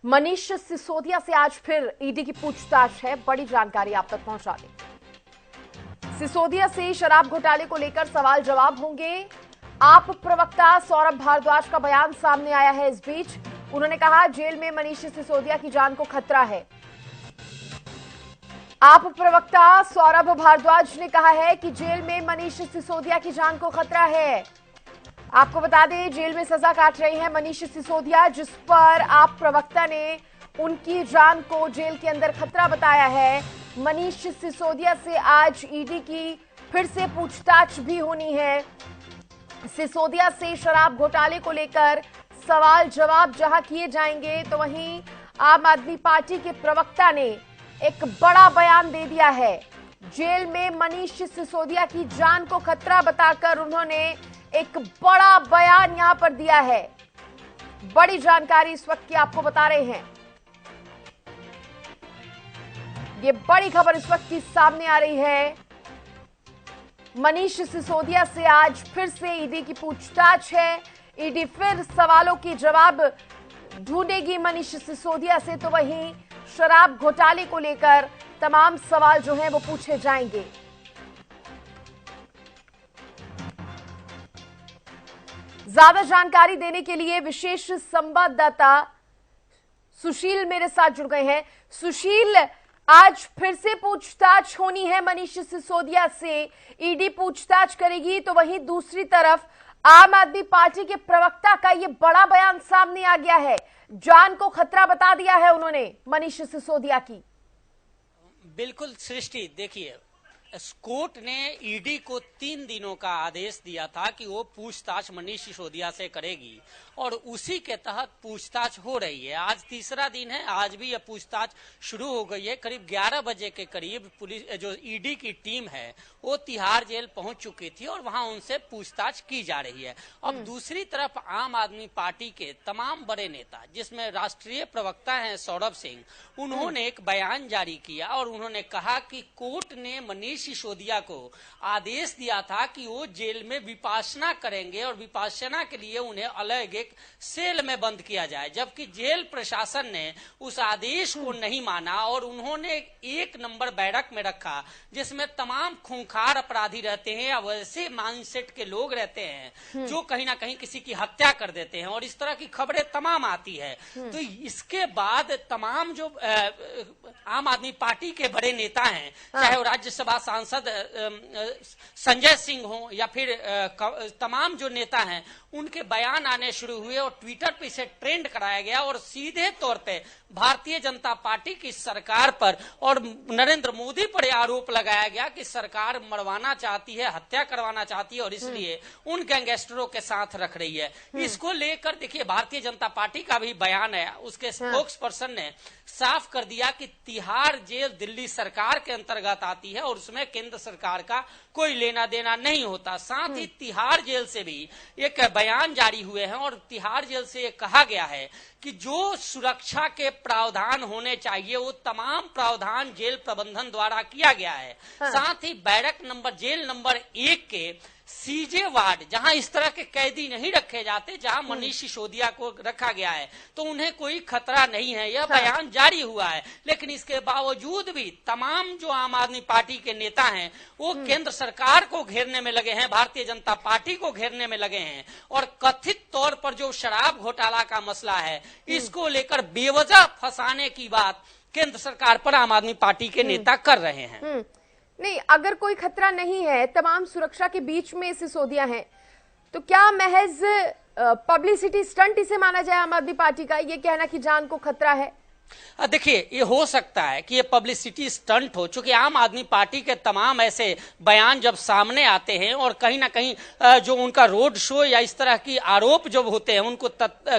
मनीष सिसोदिया से आज फिर ईडी की पूछताछ है, बड़ी जानकारी आप तक पहुंचा दें। सिसोदिया से शराब घोटाले को लेकर सवाल जवाब होंगे। आप प्रवक्ता सौरभ भारद्वाज का बयान सामने आया है। इस बीच उन्होंने कहा जेल में मनीष सिसोदिया की जान को खतरा है। आप प्रवक्ता सौरभ भारद्वाज ने कहा है कि जेल में मनीष सिसोदिया की जान को खतरा है। आपको बता दें, जेल में सजा काट रहे हैं मनीष सिसोदिया, जिस पर आप प्रवक्ता ने उनकी जान को जेल के अंदर खतरा बताया है। मनीष सिसोदिया से आज ईडी की फिर से पूछताछ भी होनी है। सिसोदिया से शराब घोटाले को लेकर सवाल जवाब जहां किए जाएंगे, तो वहीं आम आदमी पार्टी के प्रवक्ता ने एक बड़ा बयान दे दिया है। जेल में मनीष सिसोदिया की जान को खतरा बताकर उन्होंने एक बड़ा बयान यहां पर दिया है। बड़ी जानकारी इस वक्त की आपको बता रहे हैं। ये बड़ी खबर इस वक्त की सामने आ रही है। मनीष सिसोदिया से आज फिर से ईडी की पूछताछ है। ईडी फिर सवालों के जवाब ढूंढेगी मनीष सिसोदिया से, तो वहीं शराब घोटाले को लेकर तमाम सवाल जो हैं वो पूछे जाएंगे। ज्यादा जानकारी देने के लिए विशेष संवाददाता सुशील मेरे साथ जुड़ गए हैं। सुशील, आज फिर से पूछताछ होनी है मनीष सिसोदिया से, ईडी पूछताछ करेगी, तो वहीं दूसरी तरफ आम आदमी पार्टी के प्रवक्ता का ये बड़ा बयान सामने आ गया है। जान को खतरा बता दिया है उन्होंने मनीष सिसोदिया की। बिल्कुल सृष्टि, देखिए कोर्ट ने ईडी को 3 दिनों का आदेश दिया था कि वो पूछताछ मनीष सिसोदिया से करेगी और उसी के तहत पूछताछ हो रही है। आज तीसरा दिन है, आज भी यह पूछताछ शुरू हो गई है। करीब 11 बजे के करीब पुलिस जो ईडी की टीम है वो तिहाड़ जेल पहुंच चुकी थी और वहां उनसे पूछताछ की जा रही है। अब दूसरी तरफ आम आदमी पार्टी के तमाम बड़े नेता, जिसमें राष्ट्रीय प्रवक्ता हैं सौरभ सिंह, उन्होंने एक बयान जारी किया और उन्होंने कहा कि कोर्ट ने मनीष सिसोदिया को आदेश दिया था कि वो जेल में विपासना करेंगे और विपासना के लिए उन्हें अलग एक सेल में बंद किया जाए, जबकि जेल प्रशासन ने उस आदेश को नहीं माना और उन्होंने 1 नंबर बैरक में रखा, जिसमें तमाम खूंखार अपराधी रहते हैं या वैसे माइंडसेट के लोग रहते हैं जो कहीं ना कहीं किसी की हत्या कर देते हैं और इस तरह की खबरें तमाम आती है। तो इसके बाद तमाम जो आम आदमी पार्टी के बड़े नेता हैं, चाहे वो राज्यसभा सांसद संजय सिंह हो या फिर तमाम जो नेता हैं, उनके बयान आने शुरू हुए और ट्विटर पे इसे ट्रेंड कराया गया और सीधे तौर पे भारतीय जनता पार्टी की सरकार पर और नरेंद्र मोदी पर आरोप लगाया गया कि सरकार मरवाना चाहती है, हत्या करवाना चाहती है और इसलिए उन गैंगस्टरों के साथ रख रही है। इसको लेकर देखिए भारतीय जनता पार्टी का भी बयान है, उसके स्पोक्स पर्सन ने साफ कर दिया कि तिहाड़ जेल दिल्ली सरकार के अंतर्गत आती है और उसमें केंद्र सरकार का कोई लेना देना नहीं होता। साथ ही तिहाड़ जेल से भी एक बयान जारी हुए हैं और तिहाड़ जेल से ये कहा गया है कि जो सुरक्षा के प्रावधान होने चाहिए वो तमाम प्रावधान जेल प्रबंधन द्वारा किया गया है। साथ ही बैरक नंबर जेल नंबर 1 के सीजे वार्ड, जहां इस तरह के कैदी नहीं रखे जाते, जहां मनीष सिसोदिया को रखा गया है, तो उन्हें कोई खतरा नहीं है। यह बयान जारी हुआ है, लेकिन इसके बावजूद भी तमाम जो आम आदमी पार्टी के नेता हैं वो केंद्र सरकार को घेरने में लगे हैं, भारतीय जनता पार्टी को घेरने में लगे हैं और कथित तौर पर जो शराब घोटाला का मसला है इसको लेकर बेवजह फंसाने की बात केंद्र सरकार पर आम आदमी पार्टी के नेता कर रहे हैं। नहीं, अगर कोई खतरा नहीं है, तमाम सुरक्षा के बीच में सिसोदिया हैं, तो क्या महज पब्लिसिटी स्टंट इसे माना जाए आम आदमी पार्टी का, ये कहना कि जान को खतरा है? देखिए ये हो सकता है कि ये पब्लिसिटी स्टंट हो, चूंकि आम आदमी पार्टी के तमाम ऐसे बयान जब सामने आते हैं और कहीं ना कहीं जो उनका रोड शो या इस तरह की आरोप जब होते हैं उनको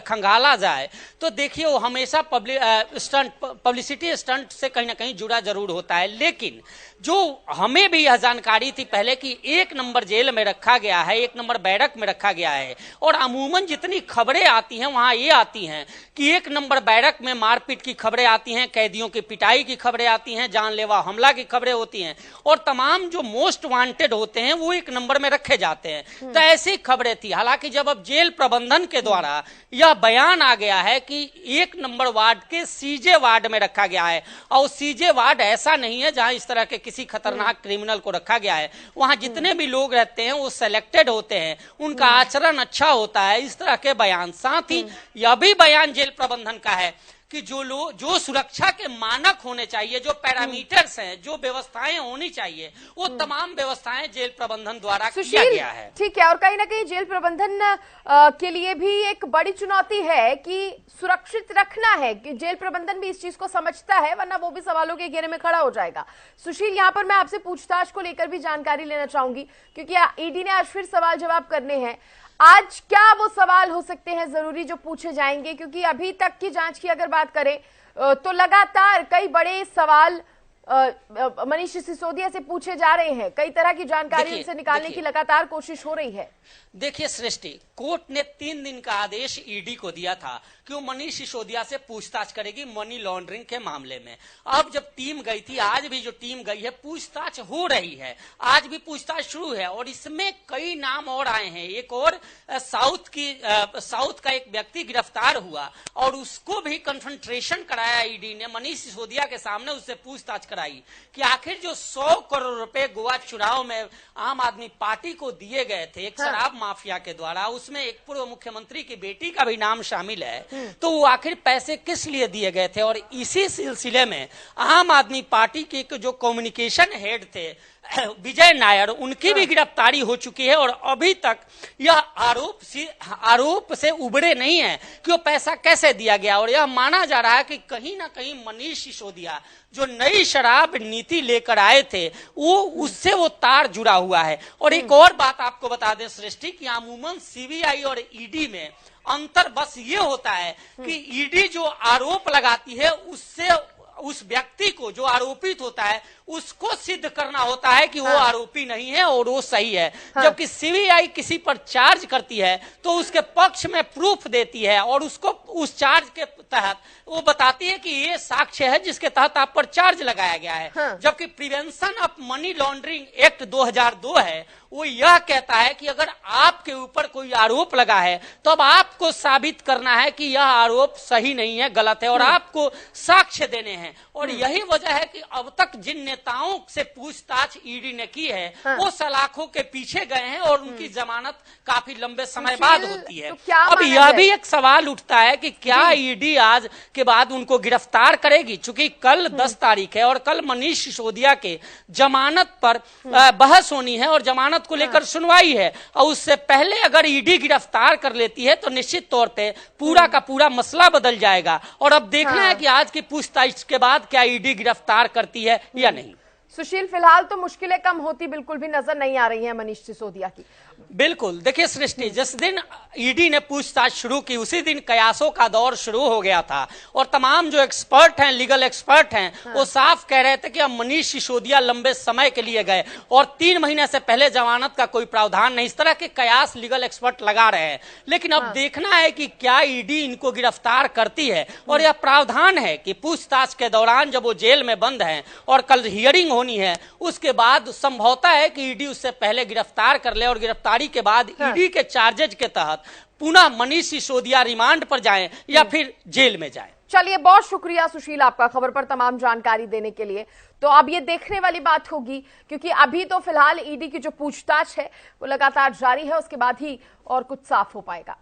खंगाला जाए, तो देखिए वो हमेशा पब्लिसिटी स्टंट से कहीं ना कहीं जुड़ा जरूर होता है। लेकिन जो हमें भी यह जानकारी थी पहले कि 1 नंबर जेल में रखा गया है, 1 नंबर बैरक में रखा गया है और अमूमन जितनी खबरें आती हैं वहां ये आती हैं कि 1 नंबर बैरक में मारपीट की खबरें आती हैं, कैदियों की पिटाई की खबरें आती हैं, जानलेवा हमला की खबरें होती हैं और तमाम जो मोस्ट वांटेड होते हैं वो एक नंबर में रखे जाते हैं। तो ऐसी खबरें थी। हालांकि जब अब जेल प्रबंधन के द्वारा यह बयान आ गया है कि 1 नंबर वार्ड के सीजे वार्ड में रखा गया है, और सीजे वार्ड ऐसा नहीं है जहां इस तरह के किसी खतरनाक क्रिमिनल को रखा गया है। वहां जितने भी लोग रहते हैं वो सेलेक्टेड होते हैं, उनका आचरण अच्छा होता है, इस तरह के बयान। साथ ही यह भी बयान जेल प्रबंधन का है कि जो सुरक्षा के मानक होने चाहिए, जो पैरामीटर्स हैं, जो व्यवस्थाएं होनी चाहिए, वो तमाम व्यवस्थाएं जेल प्रबंधन द्वारा किया गया है। ठीक है, और कहीं ना कहीं जेल प्रबंधन के लिए भी एक बड़ी चुनौती है कि सुरक्षित रखना है, कि जेल प्रबंधन भी इस चीज को समझता है, वरना वो भी सवालों के घेरे में खड़ा हो जाएगा। सुशील, यहाँ पर मैं आपसे पूछताछ को लेकर भी जानकारी लेना चाहूंगी, क्योंकि ईडी ने आज फिर सवाल जवाब करने हैं। आज क्या वो सवाल हो सकते हैं जरूरी जो पूछे जाएंगे? क्योंकि अभी तक की जांच की अगर बात करें तो लगातार कई बड़े सवाल मनीष सिसोदिया से पूछे जा रहे हैं, कई तरह की जानकारी उनसे निकालने की लगातार कोशिश हो रही है। देखिए सृष्टि, कोर्ट ने 3 दिन का आदेश ईडी को दिया था कि वो मनीष सिसोदिया से पूछताछ करेगी मनी लॉन्ड्रिंग के मामले में। अब जब टीम गई थी, आज भी जो टीम गई है, पूछताछ हो रही है, आज भी पूछताछ शुरू है और इसमें कई नाम और आए हैं। एक और साउथ का एक व्यक्ति गिरफ्तार हुआ और उसको भी कन्फ्रंट्रेशन कराया ईडी ने, मनीष सिसोदिया के सामने उससे पूछताछ कराई कि आखिर जो 100 करोड़ रुपए गोवा चुनाव में आम आदमी पार्टी को दिए गए थे एक शराब माफिया के द्वारा, उसमें एक पूर्व मुख्यमंत्री की बेटी का भी नाम शामिल है, तो वो आखिर पैसे किस लिए दिए गए थे। और इसी सिलसिले में आम आदमी पार्टी के जो कम्युनिकेशन हेड थे विजय नायर, उनकी भी गिरफ्तारी हो चुकी है और अभी तक यह आरोप से उबरे नहीं है कि वो पैसा कैसे दिया गया। और यह माना जा रहा है कि कहीं ना कहीं मनीष सिसोदिया जो नई शराब नीति लेकर आए थे उससे वो तार जुड़ा हुआ है। और एक और बात आपको बता दें सृष्टि कि अमूमन सीबीआई और ईडी में अंतर बस ये होता है कि ईडी जो आरोप लगाती है उससे उस व्यक्ति को जो आरोपित होता है उसको सिद्ध करना होता है कि वो आरोपी नहीं है और वो सही है। जबकि सीबीआई किसी पर चार्ज करती है तो उसके पक्ष में प्रूफ देती है और उसको उस चार्ज के तहत वो बताती है कि ये साक्ष्य है जिसके तहत आप पर चार्ज लगाया गया है। जबकि prevention of money laundering act 2002 है, वो यह कहता है कि अगर आपके ऊपर कोई आरोप लगा है तो अब आपको साबित करना है कि यह आरोप सही नहीं है, गलत है, और आपको साक्ष्य देने हैं। और यही वजह है कि अब तक जिन नेताओं से पूछताछ ईडी ने की है वो सलाखों के पीछे गए हैं और उनकी जमानत काफी लंबे समय बाद होती है। तो अब यह भी एक सवाल उठता है कि क्या ईडी आज के बाद उनको गिरफ्तार करेगी? चूंकि कल 10 तारीख है और कल मनीष सिसोदिया के जमानत पर बहस होनी है और जमानत को लेकर सुनवाई है, और उससे पहले अगर ईडी गिरफ्तार कर लेती है तो निश्चित तौर पे पूरा का पूरा मसला बदल जाएगा। और अब देखना है कि आज की पूछताछ के बाद क्या ईडी गिरफ्तार करती है या नहीं। सुशील, फिलहाल तो मुश्किलें कम होती बिल्कुल भी नजर नहीं आ रही हैं मनीष सिसोदिया की। बिल्कुल, देखिए सृष्टि, जिस दिन ईडी ने पूछताछ शुरू की उसी दिन कयासों का दौर शुरू हो गया था और तमाम जो एक्सपर्ट हैं, लीगल एक्सपर्ट हैं, वो साफ कह रहे थे कि अब मनीष सिसोदिया लंबे समय के लिए गए और 3 महीने से पहले जमानत का कोई प्रावधान नहीं, इस तरह के कयास लीगल एक्सपर्ट लगा रहे हैं। लेकिन अब देखना है कि क्या ईडी इनको गिरफ्तार करती है। और यह प्रावधान है कि पूछताछ के दौरान जब वो जेल में बंद हैं और कल हियरिंग होनी है, उसके बाद संभवतः है कि ईडी उससे पहले गिरफ्तार कर ले और गिरफ्तारी के बाद ईडी के चार्जेज के तहत पुनः मनीष सिसोदिया रिमांड पर जाएं या फिर जेल में जाएं। चलिए, बहुत शुक्रिया सुशील आपका खबर पर तमाम जानकारी देने के लिए। तो अब ये देखने वाली बात होगी, क्योंकि अभी तो फिलहाल ईडी की जो पूछताछ है वो लगातार जारी है, उसके बाद ही और कुछ साफ हो पाएगा।